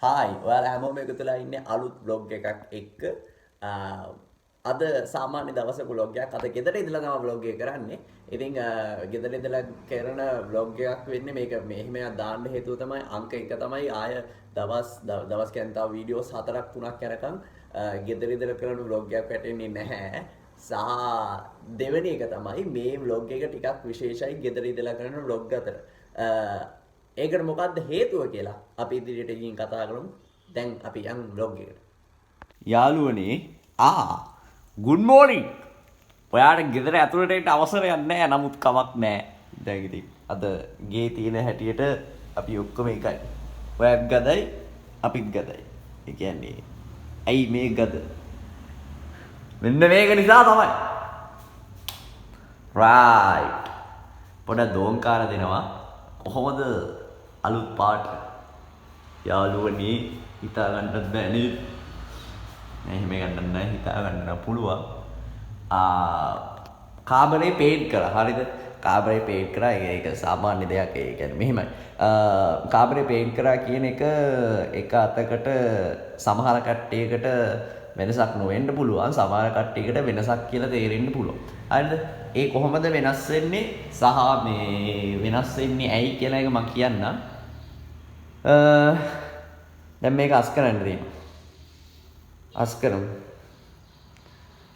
Hi ඔයාලා හැමෝම එකතුලා ඉන්නේ අලුත් බ්ලොග් එකක් එක්ක අද සාමාන්‍ය දවස බ්ලොග් එකක් අද ගෙදර ඉඳලා තමයි බ්ලොග් එක කරන්නේ. ඉතින් ගෙදර ඉඳලා කරන බ්ලොග් එකක් වෙන්නේ මේක මෙහෙම දාන්න හේතුව තමයි අංක 1 තමයි ආය දවස් කියන්නේ තව වීඩියෝස් 4ක් 3ක් යනකම් ගෙදර ඉඳලා කරන බ්ලොග් එකක් වැටෙන්නේ නැහැ. සහ දෙවෙනි එක තමයි මේ බ්ලොග් එක ටිකක් විශේෂයි ගෙදර ඉඳලා කරන බ්ලොග් අතර. ඒකට මොකක්ද හේතුව කියලා අපි ඉදිරියට ගිහින් කතා කරමු. දැන් අපි යන් බ්ලොග් එකට. යාළුවනේ good morning. ඔයාට ගෙදර ඇතුළට එන්න අවසරයක් නැහැ. නමුත් කමක් නැහැ. දැන් ඉතින් අද ගේ තියෙන හැටියට අපි ඔක්කොම එකයි. ඔයත් ගදයි අපිත් ගදයි. ඒ කියන්නේ ඇයි මේ ගද? මෙන්න මේක නිසා තමයි. right. පොඩ දෝංකාර දෙනවා. කොහොමද අලුත් පාට යාළුවනේ හිතා ගන්නත් බෑ නේද? නෑ එහෙම ගන්නත් නෑ හිතා ගන්න පුළුවන්. කාබරේ පේන්ට් කරා. හරිද? කාබරේ පේන්ට් කරා ඒක සාමාන්‍ය දෙයක්. ඒ කියන්නේ මෙහෙමයි. කාබරේ පේන්ට් කරා කියන එක එක අතකට සමහර කට්ටියකට වෙනසක් නොවෙන්න පුළුවන්. සමහර කට්ටියකට වෙනසක් කියලා තේරෙන්න පුළුවන්. හරිද? ඒ කොහොමද වෙනස් වෙන්නේ සහ මේ වෙනස් වෙන්නේ ඇයි කියලා එක මම කියන්නම්. දැන් මේක අස් කරන්න දෙනවා. අස් කරමු.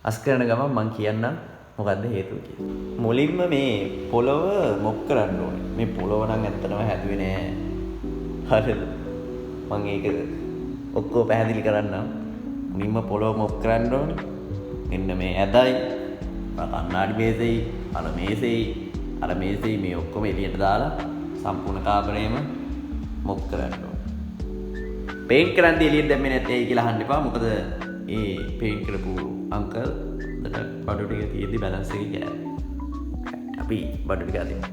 අස් කරන ගමන් මම කියන්නම් මොකද්ද හේතුව කියලා. මුලින්ම මේ පොළව මොක් කරන්න ඕනේ. මේ පොළව නම් ඇත්තටම හැදුවේ නෑ. හරිද? මම ඒක ඔක්කොම පැහැදිලි කරන්නම්. මුලින්ම පොළව මොක් කරන්න ඕනේ. මෙන්න මේ ඇදයි කන්නාඩි මේසෙයි අර මේසෙයි මේ ඔක්කොම එළියට දාලා සම්පූර්ණ කාමරේම මොක් කරන්න ඕනේ. පේන්ට් කරන්නේ එළියට දැම්මේ නැත්තේ කියලා අහන්න එපා. මොකද ඒ පේන්ට් කරපු අංකල් දට බඩු ටික තියෙද්දි බැලන්ස් එක ගෑවා. අපි බඩු ටික අදිමු.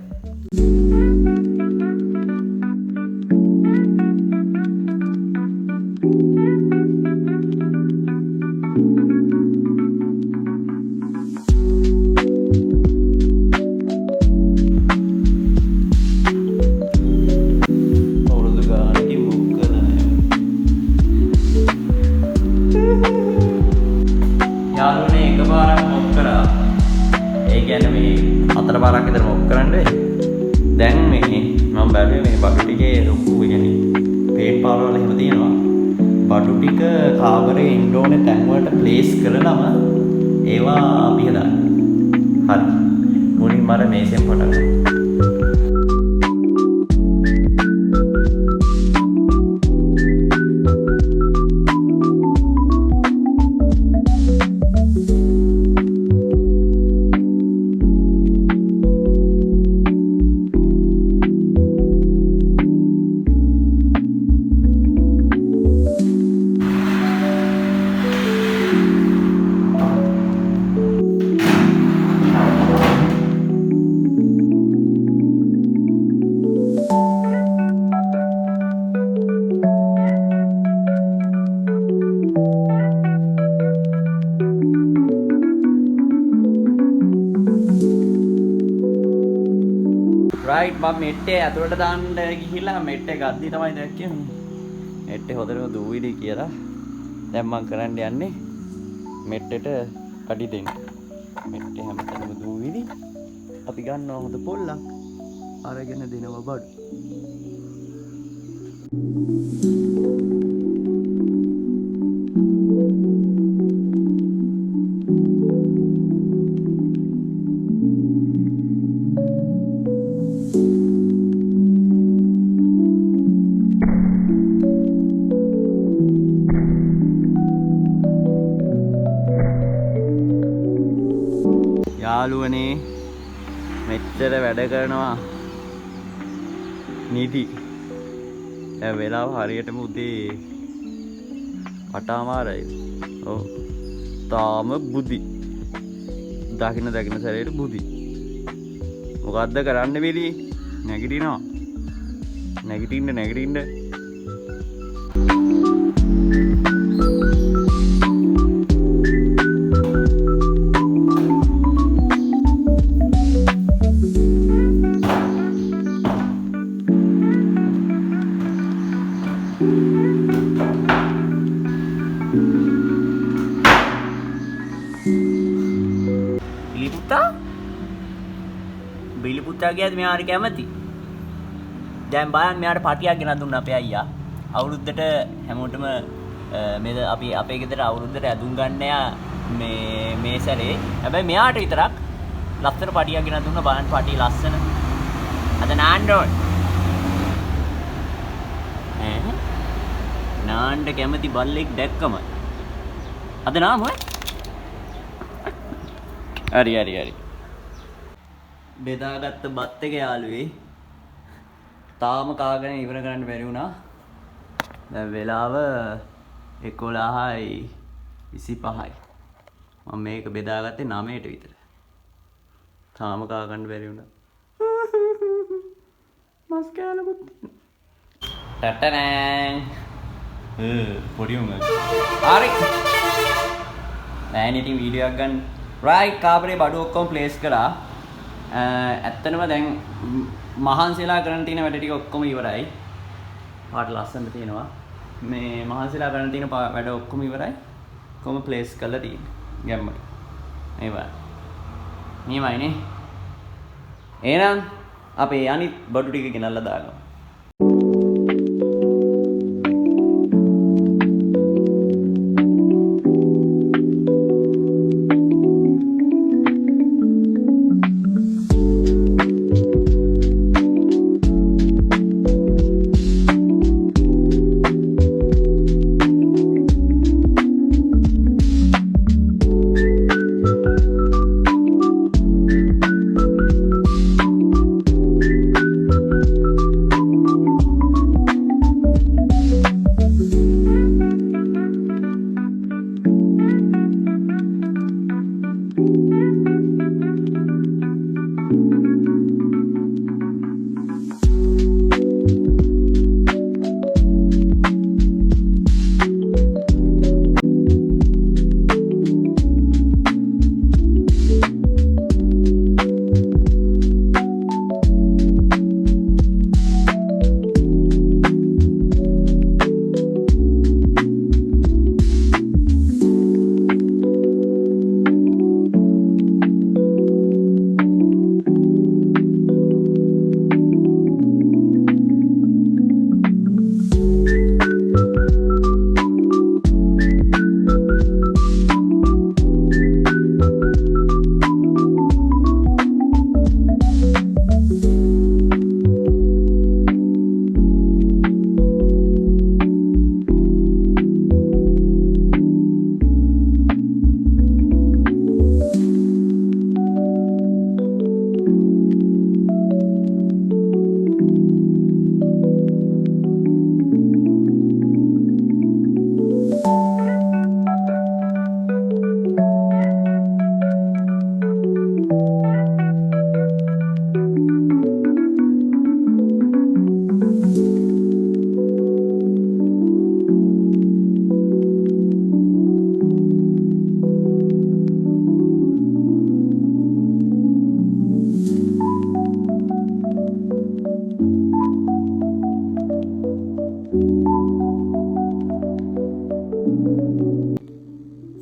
යාළුවනේ එකපාරක් මොක් කරා. ඒ කියන්නේ මේ 4 පාරක් විතර මොක් කරන්න වෙයි. දැන් මේ මම බැලුවේ මේ බඩු ටිකේ ලොකු يعني පේන්ට් පාර වල එහෙම තියෙනවා. බඩු ටික කාමරේ ඉන්න ඕනේ තැන් වලට ප්ලේස් කරලම ඒවා අපි හදන්න. හරි. මුලින්ම අර මේසෙන් පටන් ගමු. රයිට් මම මෙට්ටේ ඇතුළට දාන්න ගිහිල්ලා මෙට්ටේ ගද්දි තමයි දැක්කේ මෙට්ටේ හොදටම දූවිලි කියලා. දැන් මම කරන්න යන්නේ මෙට්ටේට කඩි දෙන්න. මෙට්ටේ හැමතැනම දූවිලි. අපි ගන්නවා හොඳ පොල්ලක් අරගෙන දෙනවා බඩු. යාළුවනේ මෙච්චර වැඩ කරනවා නිදි. දැන් වෙලාව හරියටම උදේ 8:00යි. ඔව්. තාම බුදි. දකින්න සැරේට බුදි. මොකද්ද කරන්න වෙලි? නැගිටිනවා. නැගිටින්න. බිලි පුතා කියද්දි මෙයාට කැමති. දැන් බලන්න මෙයාට පටියක් ගෙනත් දුන්නා අපේ අයියා. අවුරුද්දට හැමෝටම අපි අපේ ගෙදර අවුරුද්දට ඇඳුම් ගන්න මේ සැරේ. හැබැයි මෙයාට විතරක් ලස්සන පටියක් ගෙනත් දුන්නා. බලන්න පටිය ලස්සන. අද නාන්න ඕන. නාන්න කැමති බල්ලෙක් දැක්කම. අද නාම ඔය. හරි. බෙදාගත්ත බත් එක යාළුවේ තාම කාගෙන ඉවර කරන්න බැරි වුණා. දැන් වෙලාව 11:25යි. මම මේක බෙදාගත්තේ 9ට විතර. තාම කාගන්න බැරි වුණා. මස් කෑලකුත් ටටනෑන්. පොඩි උංග. හරි. දැන් ඉතින් වීඩියෝ එකක් ගන්න. රයිට් කාමරේ බඩු ඔක්කොම ප්ලේස් කරා. ඇත්තටම දැන් මහන්සිලා කරන්න තියෙන වැඩ ටික ඔක්කොම ඉවරයි. පාට ලස්සනට තියෙනවා. මේ මහන්සිලා කරන්න තියෙන වැඩ ඔක්කොම ඉවරයි. ඔක්කොම ප්ලේස් කරලා තියෙන්නේ. ගැම්මට. මේ බලන්න. නියමයිනේ. එහෙනම් අපි අනිත් බඩු ටික ගෙනල්ලා දාගමු.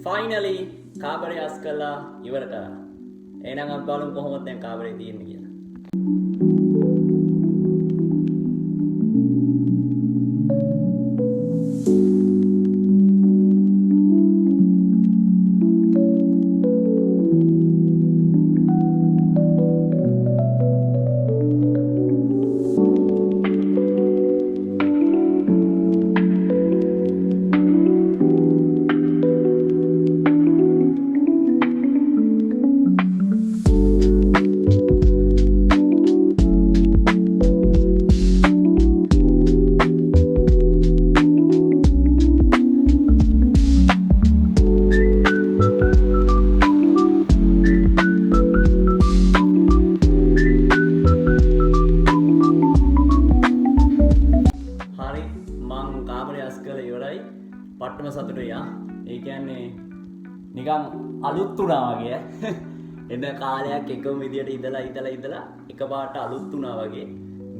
ෆයිනලි කාමරය අස් කළා ඉවර කරා. එහෙනම් අපි බලමු කොහොමද දැන් කාමරේ තියෙන්නේ කියලා. පට්ටම සතුටුයි ආ. ඒ කියන්නේ නිකන් අලුත් වුණා වගේ. එන කාලයක් එකම විදියට ඉඳලා එකපාරට අලුත් වුණා වගේ.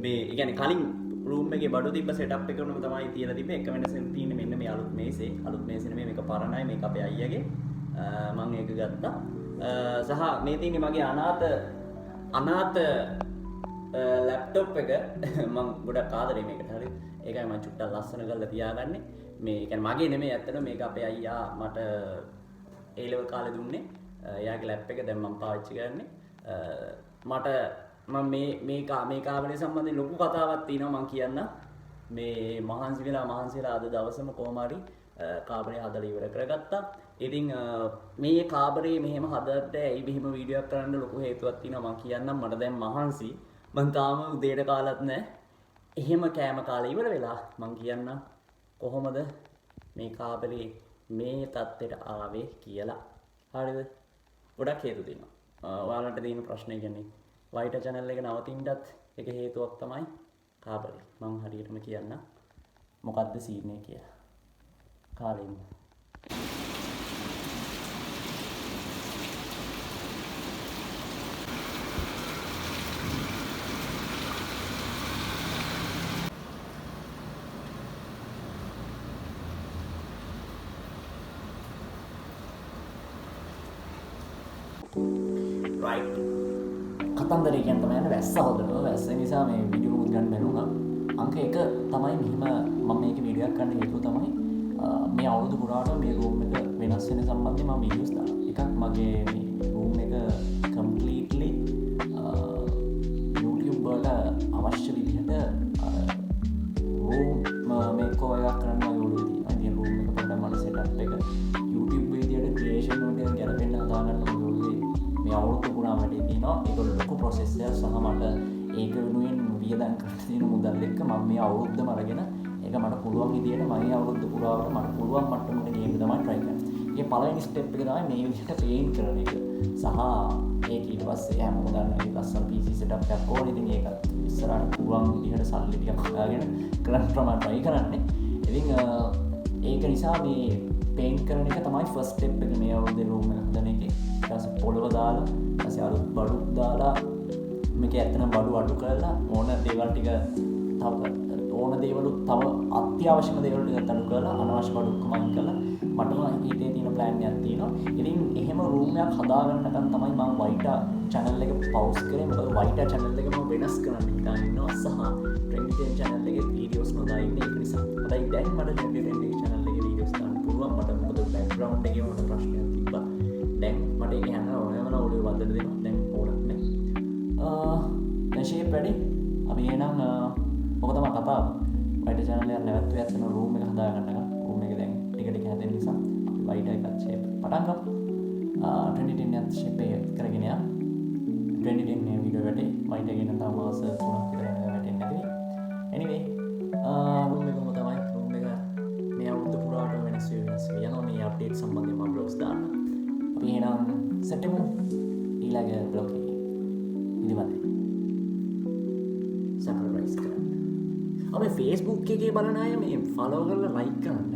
මේ ඒ කියන්නේ කලින් රූම් එකේ බඩු තිබ්බ සෙටප් එකම තමයි තියලා තිබ්බේ. එක වෙනසක් තියෙන්නේ මෙන්න මේ අලුත් මේසේ. අලුත් මේසේ නෙමෙයි මේක පරණයි. මේක අපේ අයියාගේ. මම ඒක ගත්තා. සහ මේ තියෙන්නේ මගේ අනාථ ලැප්ටොප් එක. මම ගොඩක් ආදරේ මේකට. හරි. ඒකයි මම චුට්ටක් ලස්සන කරලා තියාගන්නේ. මේ කියන්නේ මගේ නෙමෙයි ඇත්තටම මේක අපේ අයියා මට A level කාලේ දුන්නේ. එයාගේ ලැප් එක දැන් මම පාවිච්චි කරන්නේ. මට මම මේ කාමරේ සම්බන්ධයෙන් ලොකු කතාවක් තියෙනවා මම කියන්න. මේ මහන්සි වෙලා අද දවසම කොහොම හරි කාමරේ හදලා ඉවර කරගත්තා. ඉතින් මේ කාමරේ මෙහෙම හදද්ද ඇයි මෙහෙම වීඩියෝ එකක් කරන්න ලොකු හේතුවක් තියෙනවා මම කියන්නම්. මට දැන් මහන්සි. මං තාම උදේට කාලත් නැහැ. එහෙම කෑම කාලේ ඉවර වෙලා මං කියන්නම් කොහොමද මේ කාමරේ මේ තත්ත්වයට ආවේ කියලා. හරිද? ගොඩක් හේතු තියෙනවා. ඔයාලට තියෙන ප්‍රශ්නේ කියන්නේ වයිටර් channel එක නවතින්නත් එක හේතුවක් තමයි කාබරේ. මම හරියටම කියන්න මොකද්ද සීන් එක කියලා. කාලෙන්න. right කතන්දරේ කියන්නේ තමයි යන්නේ වැස්ස හොදනවා. වැස්ස නිසා මේ වීඩියෝ එකක් ගන්න බැරුණා. අංක 1 තමයි මෙහිම මම මේක වීඩියෝ එකක් ගන්න හේතුව තමයි මේ අවුරුදු පුරාට මේ රූම් එක වෙනස් වෙන සම්බන්ධයෙන් මම වීඩියෝස් දානවා. එකක් මගේ මේ රූම් එක කම්ප්ලීට්ලි YouTube වලට අවශ්‍ය විදිහට රූම් මේකෝ එකක් කරන්න මගේ ඔළුවේ තියෙනවා. ඉතින් රූම් එක පොඩ්ඩක් මට සෙටප් එක YouTube විදිහට ක්‍රියේෂන් වලට ගැලපෙන්න හදාගන්න මගේ ඔළුවේ මේ අවුරුදු පුරාම වැඩි තියෙනවා. ඒක ලොකු ප්‍රොසෙස් එකක්. සහ මට ඒක වෙනුවෙන් වියදම් කරන්න තියෙන මුදල් එක්ක මම මේ අවුරුද්දම අරගෙන ඒක මට පුළුවන් විදියට මගේ අවුරුද්ද පුරාවට මට පුළුවන් මට්ටමකට ගේන්න තමයි try කරන්නේ. ඒ පළවෙනි ස්ටෙප් එක තමයි මේ විදිහට පේන්ට් කරන එක. සහ ඒක ඊට පස්සේ හැමෝම දන්න ඒ ලස්සන PC setup එකක් ඕනේ. ඉතින් ඒක ඉස්සරහට පුළුවන් විදිහට සල්ලි ටිකක් හොයාගෙන කරන්න තමයි try කරන්නේ. ඉතින් ඒක නිසා මේ පේන්ට් කරන එක තමයි ෆස්ට් ස්ටෙප් එක මේ අවුරුද්දේ රූම් එක හදන එකේ. ඊට පස්සේ පොළව දාලා ඊට පස්සේ අලුත් බඩු දාලා මේක ඇත්තනම් බඩු අඩු කරලා ඕන දේවල් ටික ඕන දේවලුත් තව අත්‍යවශ්‍යම දේවල් ටිකත් අඩු කරලා අනවශ්‍ය බඩු ඔක්කොම අයින් කරලා මටම හිතේ තියෙන ප්ලෑන් එකක් තියෙනවා. ඉතින් එහෙම රූම් එකක් හදාගන්නකම් තමයි මම වයිටර් channel එක පවුස් කරේ. මොකද වයිටර් channel එක මම වෙනස් කරන්න හිතාගෙන ඉන්නවා සහ Trendy channel එකේ වීඩියෝස් නොදා ඉන්නේ ඒක නිසා. හැබැයි දැන් මට Trendy channel එකේ වීඩියෝස් දාන්න පුළුවන්. මට මොකද බෑග්ග්‍රවුන්ඩ් එකේ මට ප්‍රශ්නයක් තිබ්බා. දැන් මට ඒක යන්න ඕනම ඔළුවේ වදන්න දෙනවා. දැන් ඕනත් නැහැ. දැන් ෂේප් වැඩි. අපි එහෙනම් ඔක තමයි කතාව. වයිටර් channel එක නැවතුම් ඇත්තම රූම් එක හදාගන්න. රූම් එක දැන් ටික ටික හැදෙන නිසා අපි වයිටර් එකත් ෂේප් පටන් ගමු. 2010 යත් ෂේප් එක කරගෙන යන්න. 2010 මේ වීඩියෝ එකේ වයිටර් එකේ නම් මාස 3ක් විතර වැටෙන්නේ නැති. anyway රූම් එකම තමයි රූම් එක මේ අවුරුදු පුරාට වෙනස් වෙනවා. මේ අප්ඩේට් සම්බන්ධයෙන් මම බ්ලොග්ස් දාන්න. අපි එහෙනම් සෙට් වෙමු ඊළඟ බ්ලොග් එකේ. ඉතින් සබ්ස්ක්‍රයිබ් කරන්න. අපේ Facebook එකේ බලන අය මේ ෆලෝ කරලා ලයික් කරන්න.